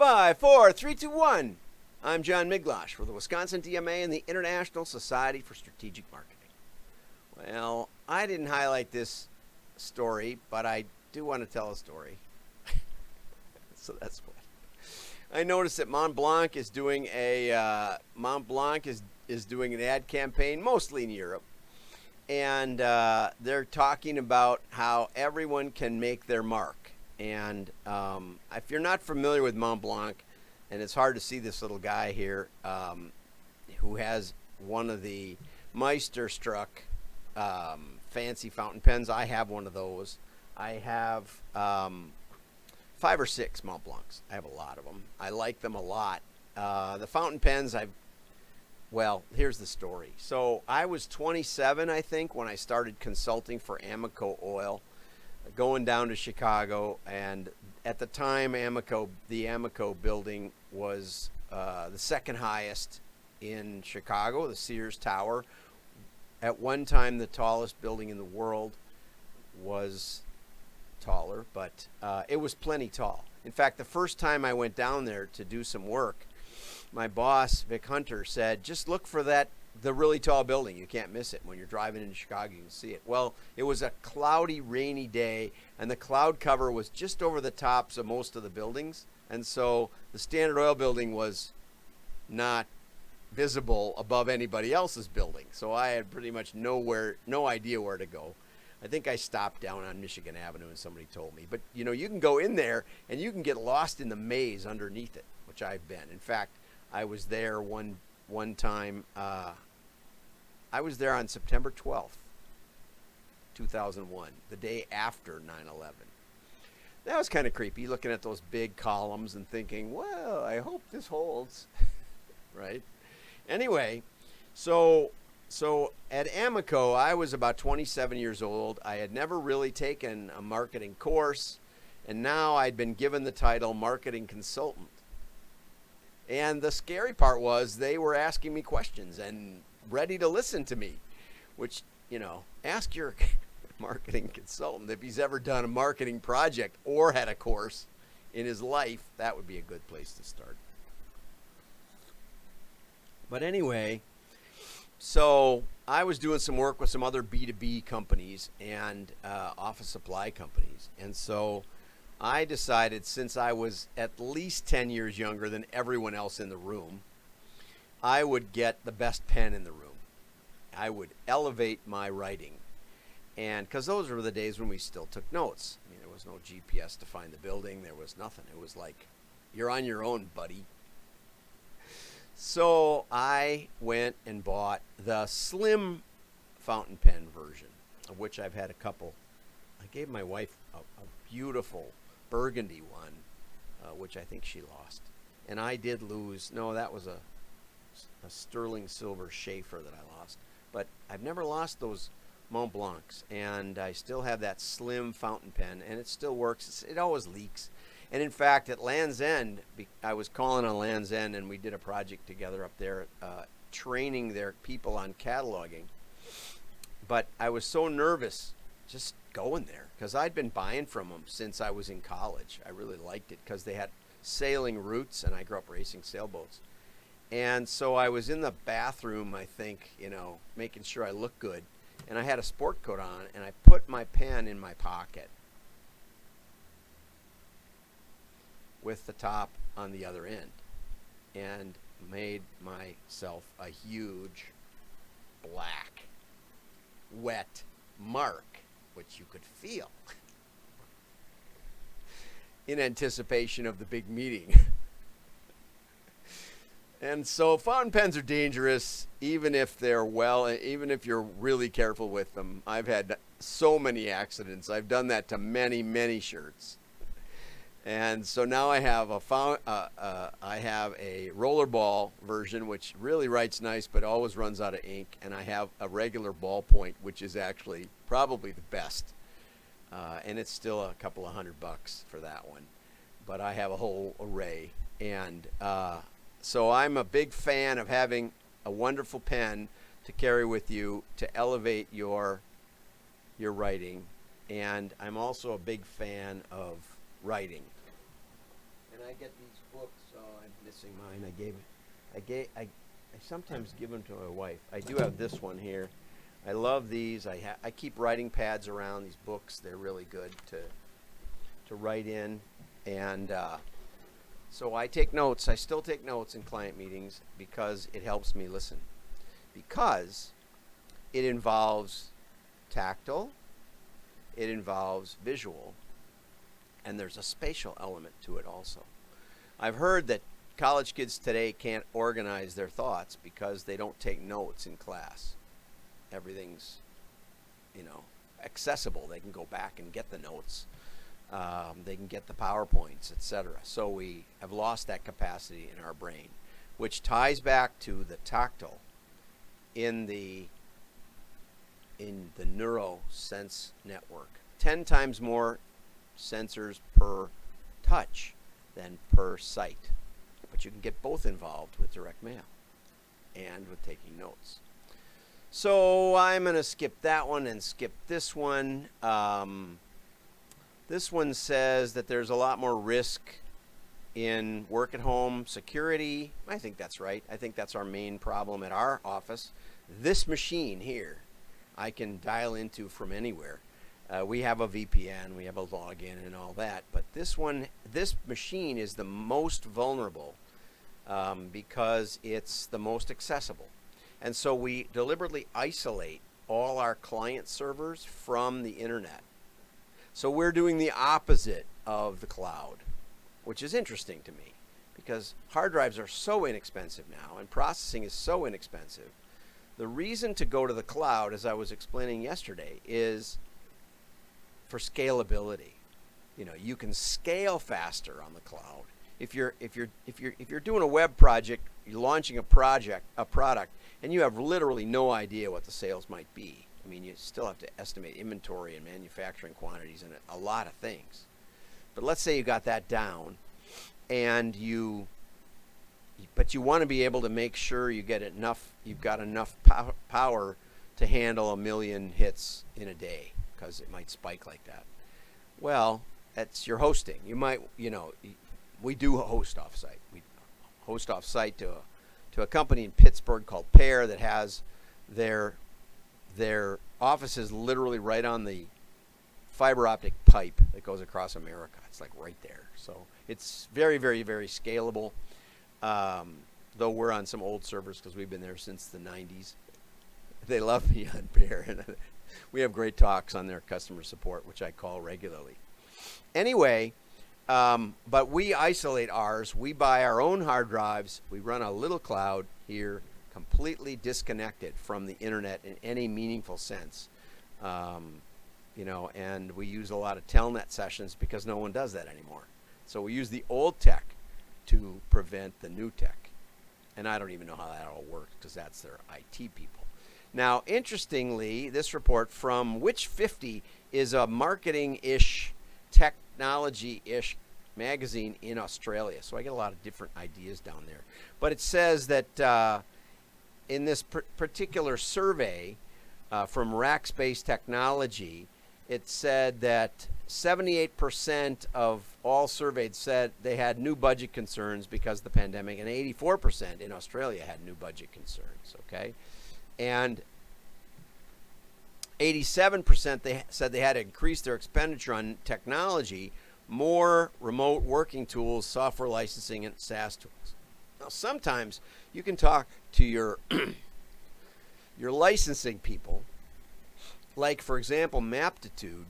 5, 4, 3, 2, 1. I'm John Miglosh with the Wisconsin DMA and the International Society for Strategic Marketing. Well, I didn't highlight this story, but I do want to tell a story. So that's what. I noticed that MontBlanc is doing doing an ad campaign, mostly in Europe, and they're talking about how everyone can make their mark. And if you're not familiar with MontBlanc, and it's hard to see this little guy here who has one of the Meisterstruck fancy fountain pens. I have one of those. I have 5 or 6 MontBlancs. I have a lot of them. I like them a lot. The fountain pens, well, here's the story. So I was 27, I think, when I started consulting for Amoco Oil, going down to Chicago. And at the time, the Amoco building was the second highest in Chicago, the Sears Tower. At one time, the tallest building in the world was taller, but it was plenty tall. In fact, the first time I went down there to do some work, my boss, Vic Hunter, said, just look for the really tall building. You can't miss it. When you're driving into Chicago, you can see it. Well, it was a cloudy, rainy day, and the cloud cover was just over the tops of most of the buildings. And so the Standard Oil building was not visible above anybody else's building. So I had pretty much no idea where to go. I think I stopped down on Michigan Avenue and somebody told me. But, you can go in there and you can get lost in the maze underneath it, which I've been. In fact, I was there one time. I was there on September 12th, 2001, the day after 9/11. That was kind of creepy, looking at those big columns and thinking, well, I hope this holds, right? Anyway, so at Amoco, I was about 27 years old. I had never really taken a marketing course, and now I'd been given the title marketing consultant. And the scary part was they were asking me questions and ready to listen to me, which, ask your marketing consultant if he's ever done a marketing project or had a course in his life. That would be a good place to start. But anyway, so I was doing some work with some other B2B companies and office supply companies. And so I decided, since I was at least 10 years younger than everyone else in the room, I would get the best pen in the room. I would elevate my writing. And because those were the days when we still took notes. I mean, there was no GPS to find the building. There was nothing. It was like, you're on your own, buddy. So I went and bought the slim fountain pen version, of which I've had a couple. I gave my wife a beautiful burgundy one, which I think she lost. And I did lose. No, that was a sterling silver Schaefer that I lost. But I've never lost those MontBlancs, and I still have that slim fountain pen, and it still works. It always leaks. And in fact, at Land's End, I was calling on Land's End, and we did a project together up there, training their people on cataloging. But I was so nervous just going there, because I'd been buying from them since I was in college. I really liked it because they had sailing routes, and I grew up racing sailboats. And so I was in the bathroom, I think, making sure I looked good. And I had a sport coat on, and I put my pen in my pocket with the top on the other end and made myself a huge black, wet mark, which you could feel in anticipation of the big meeting. And so fountain pens are dangerous, even if you're really careful with them. I've had so many accidents. I've done that to many, many shirts. And so now I have a rollerball version, which really writes nice, but always runs out of ink. And I have a regular ballpoint, which is actually probably the best. And it's still a couple of $100 for that one. But I have a whole array. And so I'm a big fan of having a wonderful pen to carry with you to elevate your writing. And I'm also a big fan of writing. And I get these books. Oh, I'm missing mine. I sometimes give them to my wife. I do have this one here. I love these. I keep writing pads around these books. They're really good to write in, and so I take notes. I still take notes in client meetings because it helps me listen. Because it involves tactile, it involves visual, and there's a spatial element to it also. I've heard that college kids today can't organize their thoughts because they don't take notes in class. Everything's, accessible. They can go back and get the notes. They can get the PowerPoints, etc. So we have lost that capacity in our brain, which ties back to the tactile in the neurosense network. 10 times more sensors per touch than per sight. But you can get both involved with direct mail and with taking notes. So I'm going to skip that one and skip this one. This one says that there's a lot more risk in work at home security. I think that's right. I think that's our main problem at our office. This machine here, I can dial into from anywhere. We have a VPN, we have a login and all that, but this machine is the most vulnerable because it's the most accessible. And so we deliberately isolate all our client servers from the internet. So we're doing the opposite of the cloud, which is interesting to me because hard drives are so inexpensive now and processing is so inexpensive. The reason to go to the cloud, as I was explaining yesterday, is for scalability. You can scale faster on the cloud. If you're doing a web project, you're launching a product, and you have literally no idea what the sales might be. I mean, you still have to estimate inventory and manufacturing quantities and a lot of things. But let's say you got that down, and but you want to be able to make sure you've got enough power to handle 1 million hits in a day, because it might spike like that. Well, that's your hosting. You might, we do host offsite. We host offsite to a company in Pittsburgh called Pear that has their offices literally right on the fiber optic pipe that goes across America. It's like right there. So it's very, very, very scalable. Though we're on some old servers because we've been there since the 90s. They love me on Pear. We have great talks on their customer support, which I call regularly. Anyway, but we isolate ours. We buy our own hard drives. We run a little cloud here, completely disconnected from the internet in any meaningful sense. And we use a lot of telnet sessions because no one does that anymore. So we use the old tech to prevent the new tech. And I don't even know how that all works because that's their IT people. Now, interestingly, this report from Which 50 is a marketing-ish, technology-ish magazine in Australia. So I get a lot of different ideas down there. But it says that in this particular survey from Rackspace Technology, it said that 78% of all surveyed said they had new budget concerns because of the pandemic, and 84% in Australia had new budget concerns, okay? And 87% they said they had to increase their expenditure on technology, more remote working tools, software licensing, and SaaS tools. Now, sometimes you can talk to your your licensing people, like, for example, Maptitude,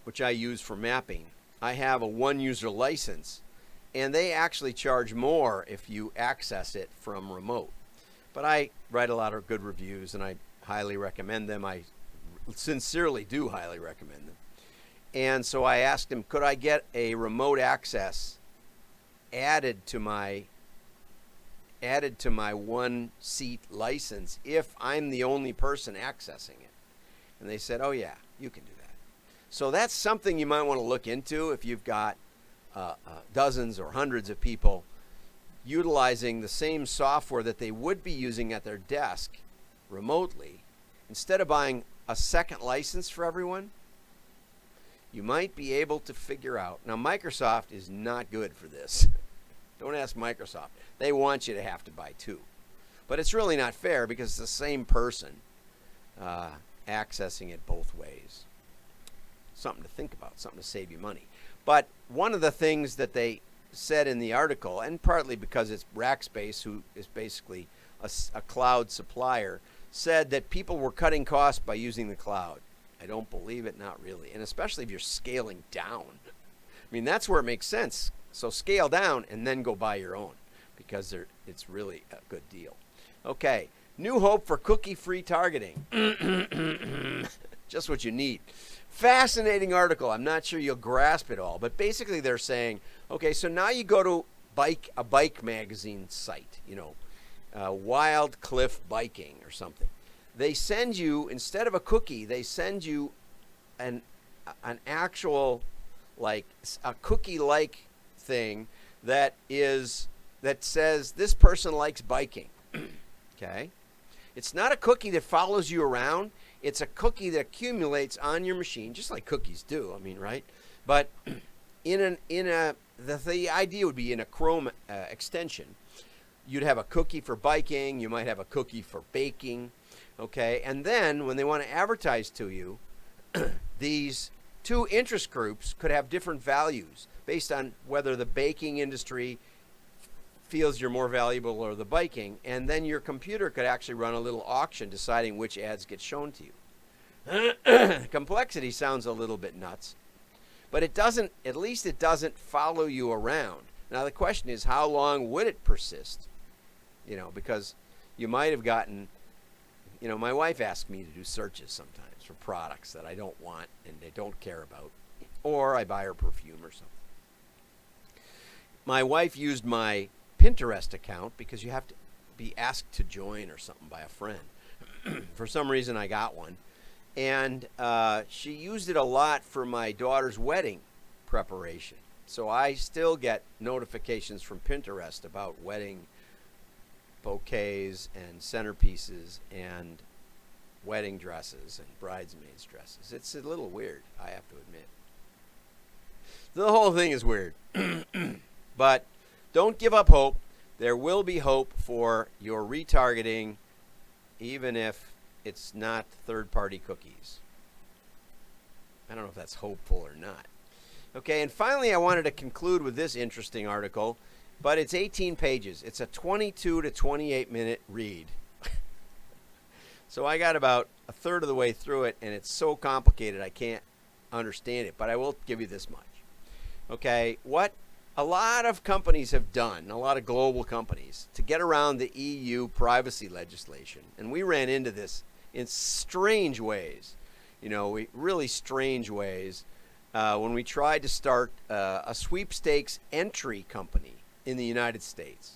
which I use for mapping. I have a one-user license, and they actually charge more if you access it from remote. But I write a lot of good reviews, and I highly recommend them. I sincerely do highly recommend them. And so I asked him, could I get a remote access added to my one-seat license if I'm the only person accessing it? And they said, oh yeah, you can do that. So that's something you might want to look into if you've got dozens or hundreds of people utilizing the same software that they would be using at their desk remotely. Instead of buying a second license for everyone, you might be able to figure out. Now, Microsoft is not good for this. Don't ask Microsoft. They want you to have to buy 2. But it's really not fair because it's the same person accessing it both ways. Something to think about, something to save you money. But one of the things that they said in the article, and partly because it's Rackspace, who is basically a cloud supplier, said that people were cutting costs by using the cloud. I don't believe it, not really. And especially if you're scaling down. I mean, that's where it makes sense. So scale down and then go buy your own because it's really a good deal. Okay, new hope for cookie-free targeting. Just what you need. Fascinating article. I'm not sure you'll grasp it all, but basically they're saying, okay, so now you go to a bike magazine site, Wild Cliff Biking or something. They send you, instead of a cookie, they send you an actual, like a cookie-like thing that says this person likes biking. Okay? It's not a cookie that follows you around. It's a cookie that accumulates on your machine, just like cookies do. I mean, right? But the idea would be in a Chrome extension. You'd have a cookie for biking. You might have a cookie for baking. Okay? And then when they want to advertise to you, these 2 interest groups could have different values based on whether the baking industry feels you're more valuable or the biking, and then your computer could actually run a little auction deciding which ads get shown to you. Complexity sounds a little bit nuts, but it doesn't, at least it doesn't follow you around. Now the question is, how long would it persist? Because you might have gotten, my wife asks me to do searches sometimes for products that I don't want and they don't care about, or I buy her perfume or something. My wife used my Pinterest account because you have to be asked to join or something by a friend. For some reason, I got one. And she used it a lot for my daughter's wedding preparation. So I still get notifications from Pinterest about wedding bouquets and centerpieces and wedding dresses and bridesmaids dresses. It's a little weird, I have to admit. The whole thing is weird. But don't give up hope. There will be hope for your retargeting, even if it's not third-party cookies. I don't know if that's hopeful or not. Okay, and finally I wanted to conclude with this interesting article, but it's 18 pages. It's a 22 to 28 minute read. So I got about a third of the way through it, and it's so complicated I can't understand it, but I will give you this much. Okay, what a lot of companies have done, a lot of global companies, to get around the EU privacy legislation, and we ran into this in strange ways, really strange ways, when we tried to start a sweepstakes entry company in the United States.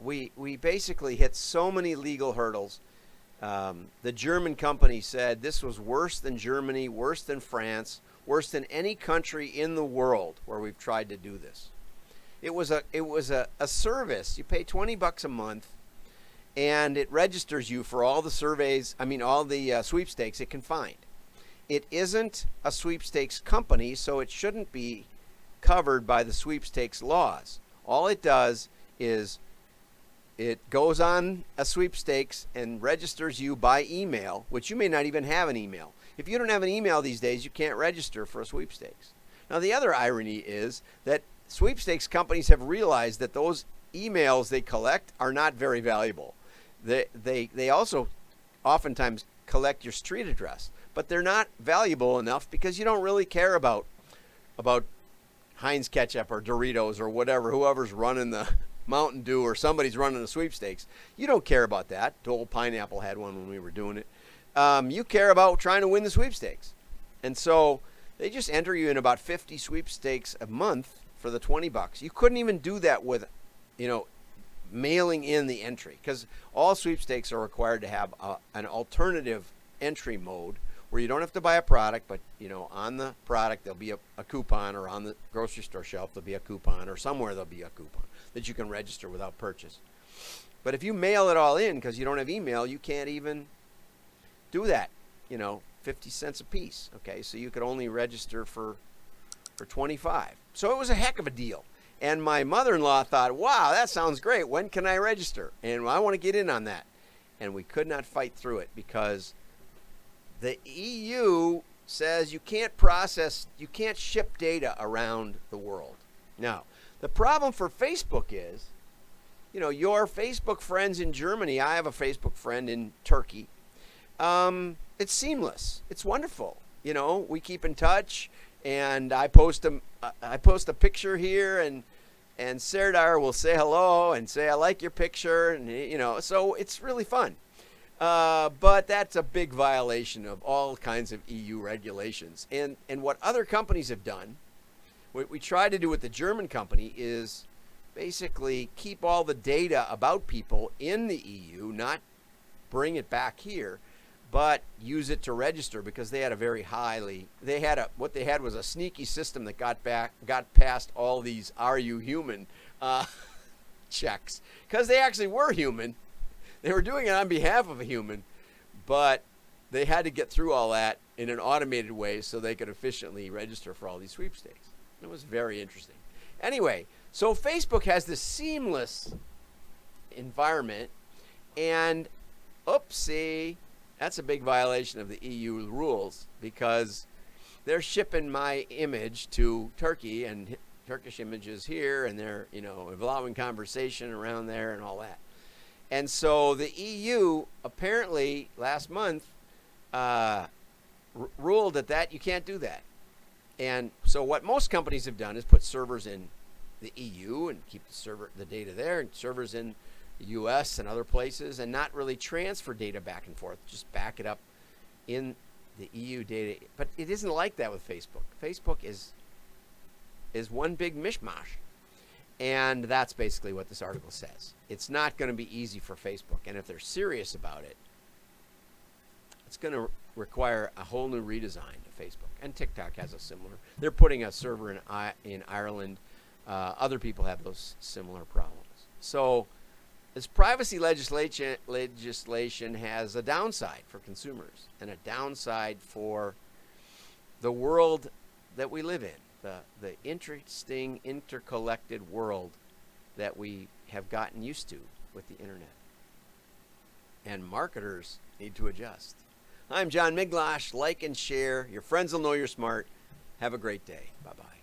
We basically hit so many legal hurdles. The German company said this was worse than Germany, worse than France, worse than any country in the world where we've tried to do this. It was a service. You pay $20 a month, and it registers you for all the surveys. All the sweepstakes it can find. It isn't a sweepstakes company, so it shouldn't be covered by the sweepstakes laws. All it does is it goes on a sweepstakes and registers you by email, which you may not even have an email. If you don't have an email these days, you can't register for a sweepstakes. Now, the other irony is that sweepstakes companies have realized that those emails they collect are not very valuable. They also oftentimes collect your street address, but they're not valuable enough because you don't really care about Heinz ketchup or Doritos or whatever, whoever's running the Mountain Dew or somebody's running the sweepstakes. You don't care about that. Old Pineapple had one when we were doing it. You care about trying to win the sweepstakes. And so they just enter you in about 50 sweepstakes a month for the $20. You couldn't even do that with, mailing in the entry, because all sweepstakes are required to have an alternative entry mode where you don't have to buy a product, but on the product there'll be a coupon, or on the grocery store shelf there'll be a coupon, or somewhere there'll be a coupon that you can register without purchase. But if you mail it all in because you don't have email, you can't even do that. 50 cents a piece. Okay, so you could only register for 25. So it was a heck of a deal. And my mother-in-law thought, wow, that sounds great. When can I register? And I want to get in on that. And we could not fight through it because the EU says you can't ship data around the world. Now, the problem for Facebook is, your Facebook friends in Germany, I have a Facebook friend in Turkey. It's seamless. It's wonderful. We keep in touch, and I post a picture here, and Serdar will say hello and say, I like your picture, and so it's really fun. But that's a big violation of all kinds of EU regulations. And what other companies have done, what we try to do with the German company is basically keep all the data about people in the EU, not bring it back here, but use it to register, because they had what they had was a sneaky system that got past all these "Are you human?" checks, because they actually were human. They were doing it on behalf of a human, but they had to get through all that in an automated way so they could efficiently register for all these sweepstakes. It was very interesting. Anyway, so Facebook has this seamless environment, and oopsie, that's a big violation of the EU rules, because they're shipping my image to Turkey and Turkish images here, and they're allowing conversation around there and all that. And so the EU apparently last month ruled that you can't do that. And so what most companies have done is put servers in the EU and keep the data there, and servers in the US and other places, and not really transfer data back and forth, just back it up in the EU data. But it isn't like that with Facebook. Facebook is one big mishmash. And that's basically what this article says. It's not going to be easy for Facebook. And if they're serious about it, it's going to require a whole new redesign of Facebook. And TikTok has a similar. They're putting a server in Ireland. Other people have those similar problems. So this privacy legislation has a downside for consumers and a downside for the world that we live in. The interesting, interconnected world that we have gotten used to with the internet. And marketers need to adjust. I'm John Miglash. Like and share. Your friends will know you're smart. Have a great day. Bye-bye.